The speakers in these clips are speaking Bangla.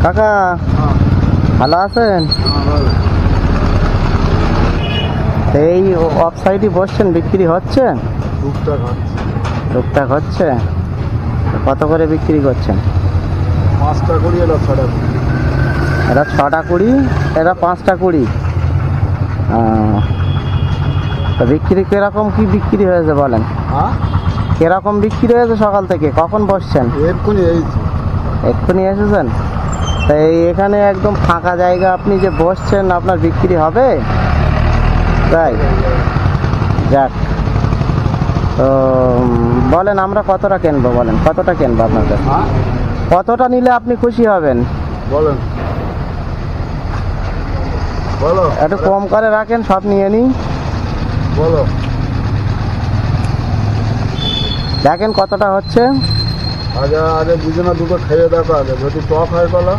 কাকা ভালো আছেন? এই অফ সাইডে বসছেন, বিক্রি হচ্ছে? টুকটাক হচ্ছে। কত করে বিক্রি করছেন? 5টা 20 এরা 6টা। এরা 6টা 20, এরা 5টা 20। তো বিক্রি কিরকম কি বিক্রি হয়েছে বলেন? কিরকম বিক্রি হয়েছে সকাল থেকে? কখন বসছেন? এক্ষুনি এসেছেন? তাই এখানে একদম ফাঁকা জায়গা, আপনি যে বসছেন আপনার বিক্রি হবে? তাই যাক, তো বলেন আমরা কতটা কিনবো, বলেন কতটা কিনবো আপনাদের? কতটা নিলে আপনি খুশি হবেন বলেন? বলো, একটু কম করে রাখেন, সব নিয়ে নিই। বলো। দেখেন কতটা হচ্ছে। আগে বুঝে না, দুটো খেয়ে দেখো আগে, যদি টক হয় কলা।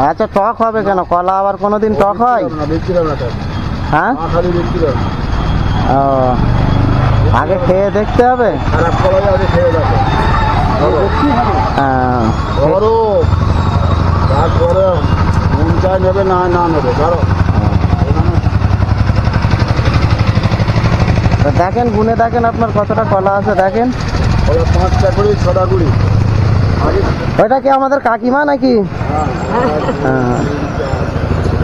আচ্ছা, টক হবে কেন? কলা আবার কোনোদিন টক হয়? বিক্রি হবে না। হ্যাঁ, খালি বিক্রি হবে। ও, আগে খেয়ে দেখতে হবে। খারাপ কলাই আগে খেয়ে দেখো। ধরো, তারপরে মন চায় নেবে, না না নেবে, ধরো। দেখেন, গুনে দেখেন আপনার কতটা কলা আছে, দেখেন। 5টা 20, 6টা 20। ওইটা কি আমাদের কাকিমা নাকি? হ্যাঁ।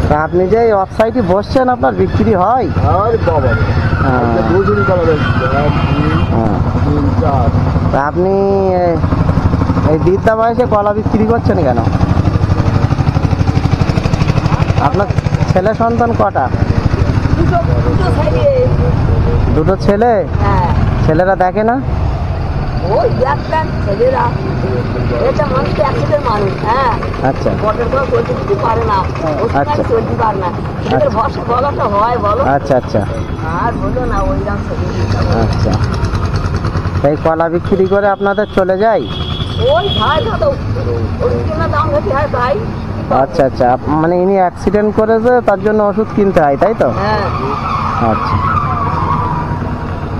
তা আপনি যে অফ সাইডে বসছেন, আপনার বিক্রি হয়? তা আপনি এই বৃদ্ধা বয়সে কলা বিক্রি করছেন কেন? আপনার ছেলে সন্তান কটা? দুটো ছেলে? ছেলেরা দেখে না? আচ্ছা আচ্ছা আচ্ছা আচ্ছা, এই কলা বিক্রি করে আপনাদের চলে যায়? আচ্ছা আচ্ছা, মানে ইনি অ্যাক্সিডেন্ট করেছে, তার জন্য ওষুধ কিনতে হয়, তাই তো? আচ্ছা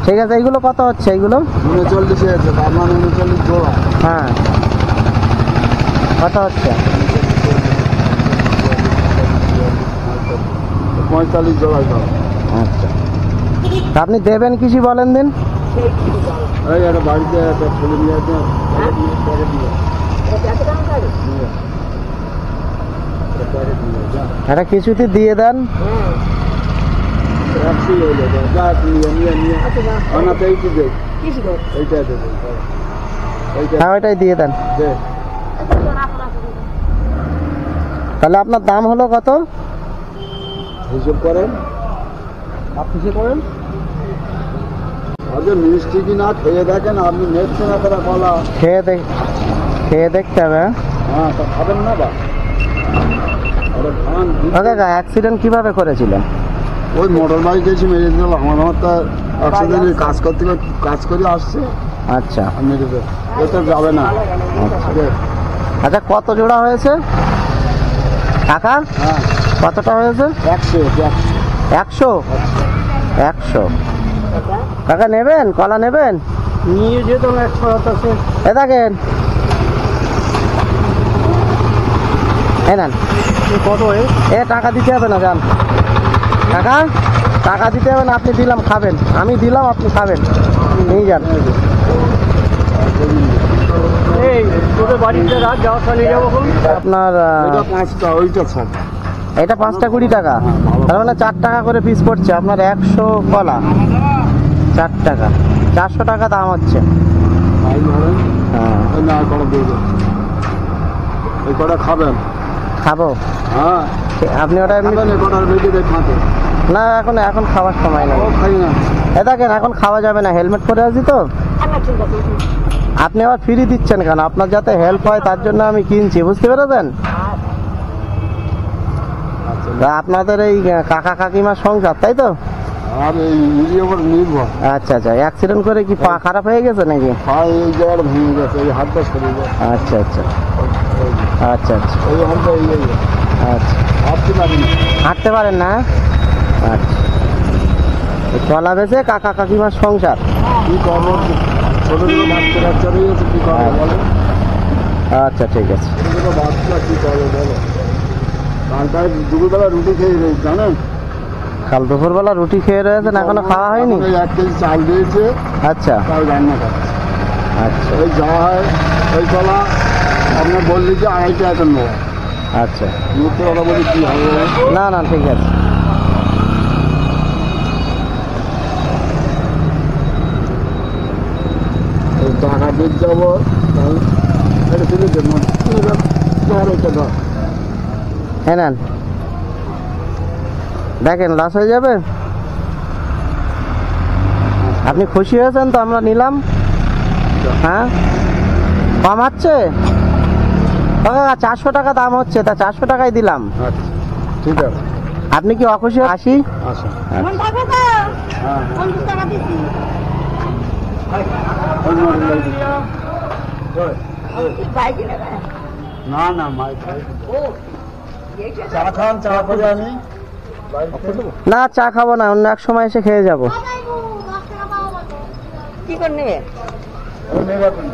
ঠিক আছে। এইগুলো কত হচ্ছে? এইগুলো 39 জোড়া। হ্যাঁ, কত হচ্ছে? 45 জোড়া। আচ্ছা, আপনি দেবেন কিছু বলেন দিন। বাড়িতে একটা ছেলে নিয়ে আছে, এটা কিছুতে দিয়ে দেন। হ্যাঁ, ওইটাই দিয়ে দেন। তাহলে আপনার দাম হলো কত? হিসেব করেন, আপনি সে করেন। আগে মিষ্টি কি না খেয়ে দেখেন, আপনি নেচ্ছেন না তারা কলা। খেয়ে দেখতে হবে। হ্যাঁ, তা খাবেন না বা? অ্যাক্সিডেন্ট কিভাবে করেছিলেন? ওই মোটর বাইক এসে মেরে দিল। আমার তা অ্যাক্সিডেন্ট কাজ করে আসছে। আচ্ছা, মেরেছে, এটা যাবে না। আচ্ছা, কত জোড়া হয়েছে কাকা? হ্যাঁ, কতটা হয়েছে? 100। কাকা নেবেন? কলা নেবেন? নিয়ে যেত না। 100 আছে। এ দেখেন, কত? এ টাকা দিতে হবে না, যান কাকা, টাকা দিতে হবে না, আপনি দিলাম খাবেন, আমি দিলাম আপনি খাবেন, নিয়ে যান। আপনার এটা 5টা 20 টাকা, তার মানে 4 টাকা করে পিস পড়ছে। আপনার 100 কলা 4 টাকা, 400 টাকা দাম হচ্ছে। খাবেন? খাবো। হ্যাঁ, আপনি ওটা না, এখন খাওয়ার সময় নেই। এ দেখেন, এখন খাওয়া যাবে না, হেলমেট পরে আছি তো। আপনি আবার ফ্রি দিচ্ছেন কেন? আপনার যাতে হেল্প হয় তার জন্য আমি কিনছি, বুঝতে পেরেছেন? আপনাদের এই কাকা কাকিমার সংসার, তাই তো? আচ্ছা আচ্ছা, অ্যাক্সিডেন্ট করে কি পা খারাপ হয়ে গেছে নাকি? আচ্ছা আচ্ছা আচ্ছা আচ্ছা আচ্ছা, হাঁটতে পারেন না? আচ্ছা, কলা বেচে কাকা কাকিমার সংসার। আচ্ছা ঠিক আছে। কালকে দুপুরবেলা রুটি খেয়ে রয়েছে জানেন। কাল দুপুরবেলা রুটি খেয়ে রয়েছেন, এখনো খাওয়া হয়নি? এখন এই 1 কেজি চাল দিয়েছে, আচ্ছা তাই রান্না করছে। আচ্ছা এই যাওয়া হয় ওই চলা আপনি বললি যে 2.5 টাকা নেওয়া আচ্ছা, মিথ্যে কথা বলি কি হবে? না না ঠিক আছে। এই টাকা দিয়ে যাবো তাহলে এটা তুলে দেবো, ধর এটা ধর। হ্যাঁ নেন, দেখেন লস হয়ে যাবে। আপনি খুশি হয়েছেন তো আমরা নিলাম? হ্যাঁ কম হচ্ছে? ও কাকা 400 টাকা দাম হচ্ছে, তা 400 টাকাই দিলাম। আচ্ছা ঠিক আছে, আপনি কি অখুশি? আসি। আসুন। আচ্ছা। হ্যাঁ না না মাই খাই চা খান, চা করে আমি না চা খাবো না, অন্য এক সময় এসে খেয়ে যাব। কি করে নেবে?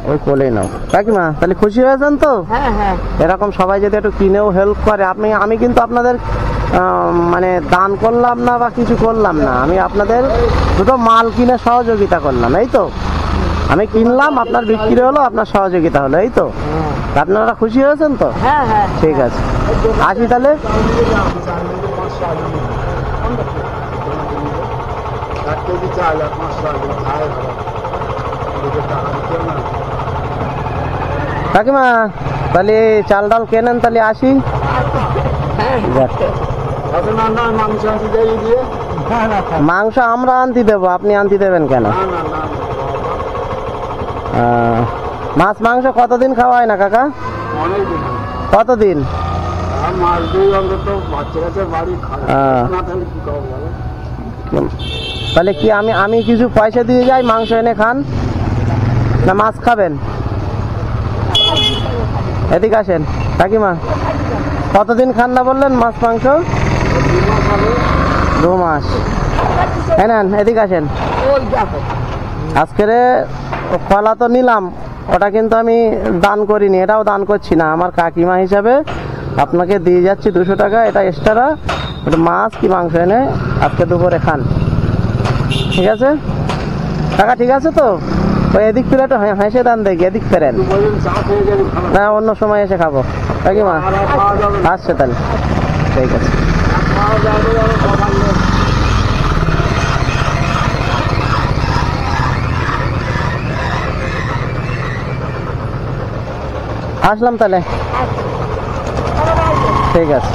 ওই কোলেই নাও। কাকিমা তাহলে খুশি হয়েছেন তো? হ্যাঁ হ্যাঁ এরকম সবাই যদি একটু কিনেও হেল্প করে, আমি কিন্তু আপনাদের মানে দান করলাম না বা কিছু করলাম না, আমি আপনাদের দুটো মাল কিনে সহযোগিতা করলাম, এই তো। আমি কিনলাম, আপনার বিক্রি হলো, আপনার সহযোগিতা হলো, এই তো। তা আপনারা খুশি হয়েছেন তো? হ্যাঁ হ্যাঁ ঠিক আছে, আসি তাহলে। 1 কেজি চাল 500 টাকা খায় ভালো টাকা দিতে না। কাকিমা তাহলে চাল ডাল কেনেন, তাহলে আসি। যাক। আচ্ছা না না মাংস আনতে যাই দিয়ে না না মাংস আমরা আনতে দেবো, আপনি আনতে দেবেন কেন? না না না মাছ মাংস কতদিন খাওয়া হয় না কাকা? অনেক দিন কতদিন? আর মাস দুই অন্তত বাচ্চা কাছে বাড়ি খায় না, তাহলে কি খাবো বলো? তাহলে কি আমি কিছু পয়সা দিয়ে যাই, মাংস এনে খান না মাছ খাবেন? এদিকে আসেন কাকিমা, কতদিন খান না বললেন মাছ মাংস? 2 মাস। হ্যাঁ নেন, এদিকে আসেন। আজকের কলা তো নিলাম, ওটা কিন্তু আমি দান করিনি, এটাও দান করছি না, আমার কাকিমা হিসাবে আপনাকে দিয়ে যাচ্ছি 200 টাকা, এটা এক্সট্রা। এটা মাছ কি মাংস এনে আজকে দুপুরে খান, ঠিক আছে কাকা? ঠিক আছে তো? ওই এদিক ফিরে একটু হেসে দান দেখি, এদিক ফেরেন চা খেয়ে গেলে খাবো না, অন্য সময় এসে খাবো কাকিমা। আর খাওয়া যাবে না, আসছে তাহলে, ঠিক আছে। খাওয়া যাবে না, খাবার নেই। আসলাম তাহলে, ঠিক আছে।